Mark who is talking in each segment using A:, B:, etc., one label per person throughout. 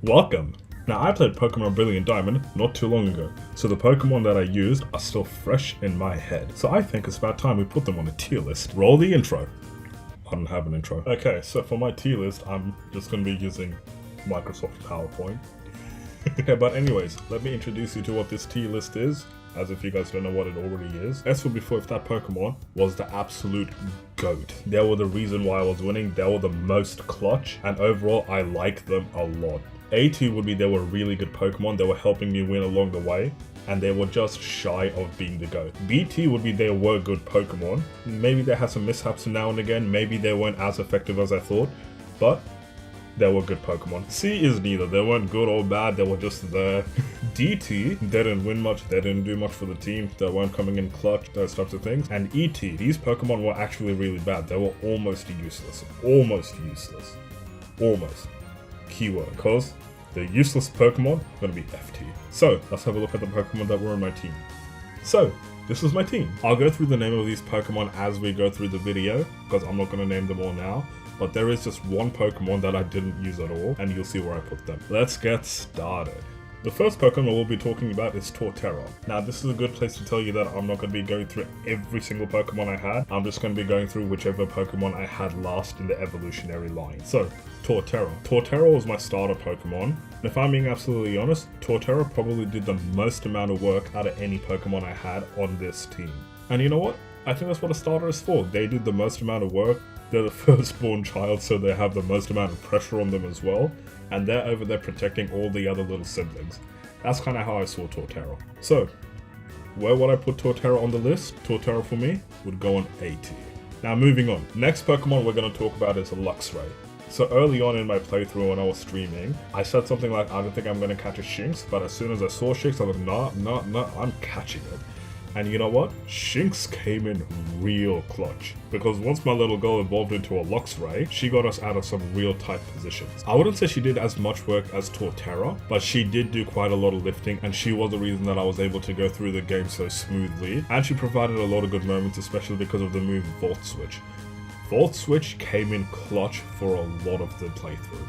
A: Welcome! Now I played Pokemon Brilliant Diamond not too long ago, so the Pokemon that I used are still fresh in my head. So I think it's about time we put them on a tier list. Roll the intro. I don't have an intro. Okay, so for my tier list, I'm just going to be using Microsoft PowerPoint. Okay, but anyways, let me introduce you to what this tier list is, as if you guys don't know what it already is. As for before, if that Pokemon was the absolute GOAT. They were the reason why I was winning, they were the most clutch, and overall I like them a lot. A2 would be they were really good Pokemon, they were helping me win along the way, and they were just shy of being the GOAT. B2 would be they were good Pokemon. Maybe they had some mishaps now and again, maybe they weren't as effective as I thought, but they were good Pokemon. C is neither, they weren't good or bad, they were just there. DT, they didn't win much, they didn't do much for the team, they weren't coming in clutch, those types of things. And ET, these Pokemon were actually really bad, they were almost useless. Almost useless. Almost. Keyword, because the useless Pokemon are going to be FT. So, let's have a look at the Pokemon that were in my team. So, this is my team. I'll go through the name of these Pokemon as we go through the video, because I'm not going to name them all now. But there is just one Pokemon that I didn't use at all, and you'll see where I put them. Let's get started. The first Pokemon we'll be talking about is Torterra. Now, this is a good place to tell you that I'm not going to be going through every single Pokemon I had. I'm just going to be going through whichever Pokemon I had last in the evolutionary line. So, Torterra. Torterra was my starter Pokemon. And if I'm being absolutely honest, Torterra probably did the most amount of work out of any Pokemon I had on this team. And you know what? I think that's what a starter is for. They did the most amount of work. They're the firstborn child, so they have the most amount of pressure on them as well. And they're over there protecting all the other little siblings. That's kind of how I saw Torterra. So, where would I put Torterra on the list? Torterra for me would go on A tier. Now moving on. Next Pokemon we're going to talk about is Lux Ray. So early on in my playthrough when I was streaming, I said something like, I don't think I'm going to catch a Shinx, but as soon as I saw Shinx, I was like, nah, I'm catching it. And you know what? Shinx came in real clutch. Because once my little girl evolved into a Lux Ray, she got us out of some real tight positions. I wouldn't say she did as much work as Torterra, but she did do quite a lot of lifting, and she was the reason that I was able to go through the game so smoothly. And she provided a lot of good moments, especially because of the move Volt Switch. Volt Switch came in clutch for a lot of the playthrough.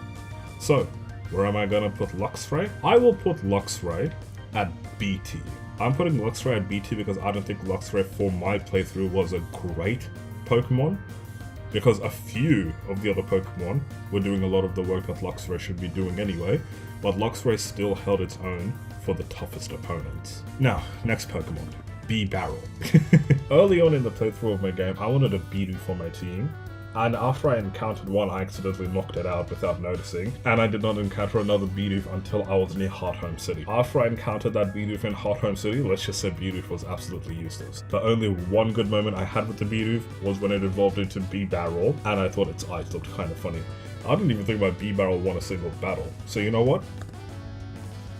A: So, where am I going to put Lux Ray? I will put Lux Ray at B tier. I'm putting Lux Ray at BT because I don't think Lux Ray for my playthrough was a great Pokemon, because a few of the other Pokemon were doing a lot of the work that Lux Ray should be doing anyway, but Lux Ray still held its own for the toughest opponents. Now, next Pokemon, B-Barrel. Early on in the playthrough of my game, I wanted a Bidoof for my team. And after I encountered one, I accidentally knocked it out without noticing, and I did not encounter another Bidoof until I was near Hearthome City. After I encountered that Bidoof in Hearthome City, let's just say Bidoof was absolutely useless. The only one good moment I had with the Bidoof was when it evolved into B-Barrel, and I thought its eyes looked kind of funny. I didn't even think my B-Barrel won a single battle. So you know what?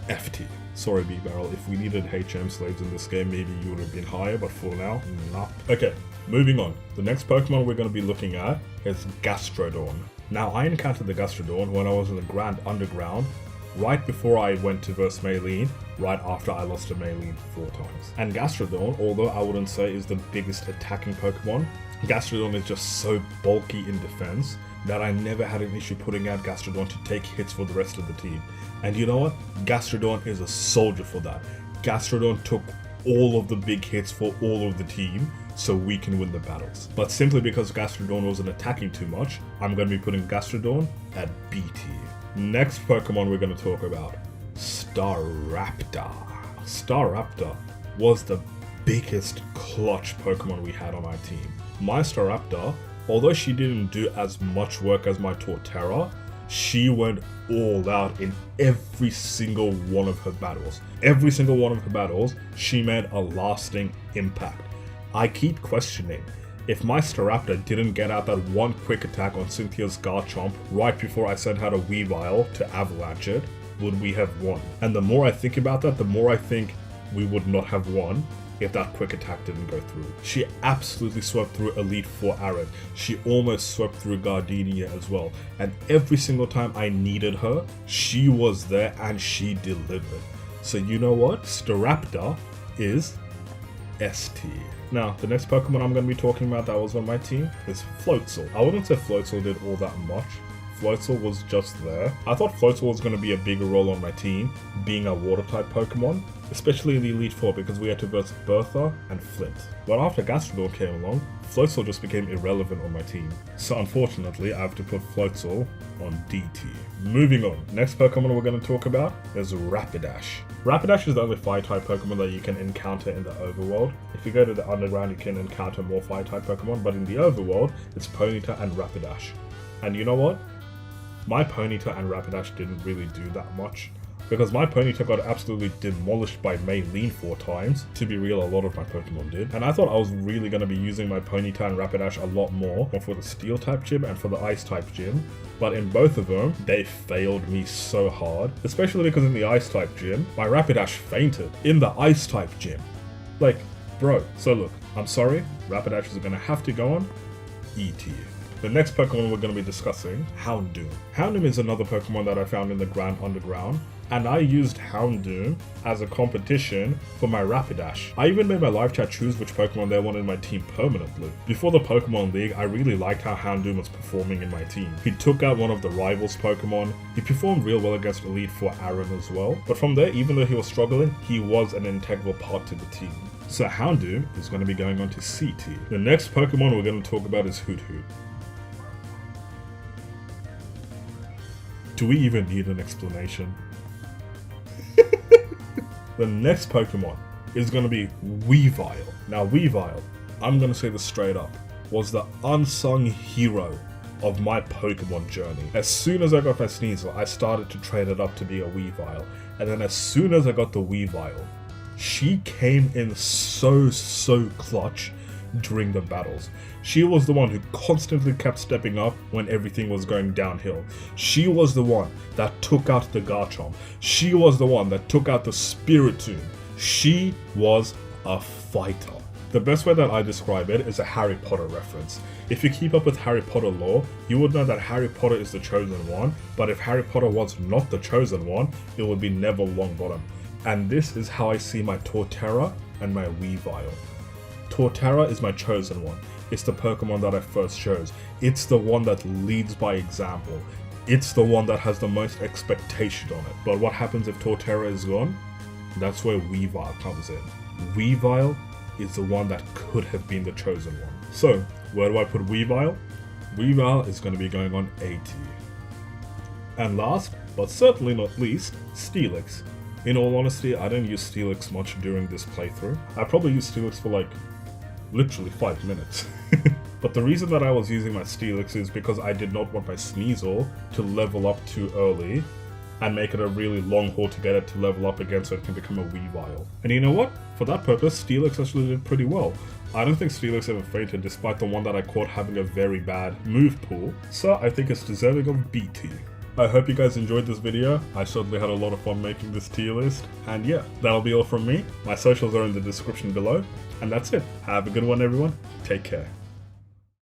A: FT. Sorry B-Barrel, if we needed HM slaves in this game, maybe you would have been higher, but for now, nah. Okay. Moving on, the next Pokemon we're going to be looking at is Gastrodon. Now, I encountered the Gastrodon when I was in the Grand Underground, right before I went to verse Maylene, right after I lost to Maylene 4 times. And Gastrodon, although I wouldn't say is the biggest attacking Pokemon, Gastrodon is just so bulky in defense that I never had an issue putting out Gastrodon to take hits for the rest of the team. And you know what? Gastrodon is a soldier for that. Gastrodon took all of the big hits for all of the team, so we can win the battles. But simply because Gastrodon wasn't attacking too much, I'm going to be putting Gastrodon at B tier. Next Pokemon we're going to talk about, Staraptor. Staraptor was the biggest clutch Pokemon we had on our team. My Staraptor, although she didn't do as much work as my Torterra, she went all out in every single one of her battles. Every single one of her battles, she made a lasting impact. I keep questioning, if my Staraptor didn't get out that one quick attack on Cynthia's Garchomp right before I sent out a Weavile to Avalanche it, would we have won? And the more I think about that, the more I think we would not have won if that quick attack didn't go through. She absolutely swept through Elite Four Arid. She almost swept through Gardenia as well. And every single time I needed her, she was there and she delivered. So you know what? Staraptor is S tier. Now, the next Pokemon I'm going to be talking about that was on my team is Floatzel. I wouldn't say Floatzel did all that much Floatzel was just there. I thought Floatzel was going to be a bigger role on my team, being a water-type Pokemon, especially in the Elite Four because we had to verse Bertha and Flint. But after Gastrodon came along, Floatzel just became irrelevant on my team. So unfortunately, I have to put Floatzel on D tier. Moving on, next Pokemon we're going to talk about is Rapidash. Rapidash is the only Fire-type Pokemon that you can encounter in the overworld. If you go to the underground, you can encounter more Fire-type Pokemon, but in the overworld, it's Ponyta and Rapidash. And you know what? My Ponyta and Rapidash didn't really do that much, because my Ponyta got absolutely demolished by Maylene 4 times. To be real, a lot of my Pokemon did. And I thought I was really going to be using my Ponyta and Rapidash a lot more for the Steel-type gym and for the Ice-type gym. But in both of them, they failed me so hard. Especially because in the Ice-type gym, my Rapidash fainted in the Ice-type gym. Like, bro. So look, I'm sorry, Rapidash is going to have to go on E tier. The next Pokemon we're going to be discussing, Houndoom. Houndoom is another Pokemon that I found in the Grand Underground, and I used Houndoom as a competition for my Rapidash. I even made my live chat choose which Pokemon they wanted in my team permanently. Before the Pokemon League, I really liked how Houndoom was performing in my team. He took out one of the rivals Pokemon, he performed real well against Elite Four Aaron as well, but from there, even though he was struggling, he was an integral part to the team. So Houndoom is going to be going on to C tier. The next Pokemon we're going to talk about is Hoothoot. Do we even need an explanation? The next Pokemon is going to be Weavile. Now Weavile, I'm going to say this straight up, was the unsung hero of my Pokemon journey. As soon as I got my Sneasel, I started to train it up to be a Weavile. And then as soon as I got the Weavile, she came in so clutch during the battles. She was the one who constantly kept stepping up when everything was going downhill. She was the one that took out the Garchomp. She was the one that took out the Spiritomb. She was a fighter. The best way that I describe it is a Harry Potter reference. If you keep up with Harry Potter lore, you would know that Harry Potter is the chosen one, but if Harry Potter was not the chosen one, it would be Neville Longbottom. And this is how I see my Torterra and my Weavile. Torterra is my chosen one. It's the Pokemon that I first chose. It's the one that leads by example. It's the one that has the most expectation on it. But what happens if Torterra is gone? That's where Weavile comes in. Weavile is the one that could have been the chosen one. So, where do I put Weavile? Weavile is going to be going on A tier. And last, but certainly not least, Steelix. In all honesty, I didn't use Steelix much during this playthrough. I probably used Steelix for like literally 5 minutes. But the reason that I was using my Steelix is because I did not want my Sneasel to level up too early and make it a really long haul to get it to level up again so it can become a Weavile. And you know what? For that purpose, Steelix actually did pretty well. I don't think Steelix ever fainted despite the one that I caught having a very bad move pool, so I think it's deserving of B tier. I hope you guys enjoyed this video. I certainly had a lot of fun making this tier list. And yeah, that'll be all from me. My socials are in the description below. And that's it. Have a good one, everyone. Take care.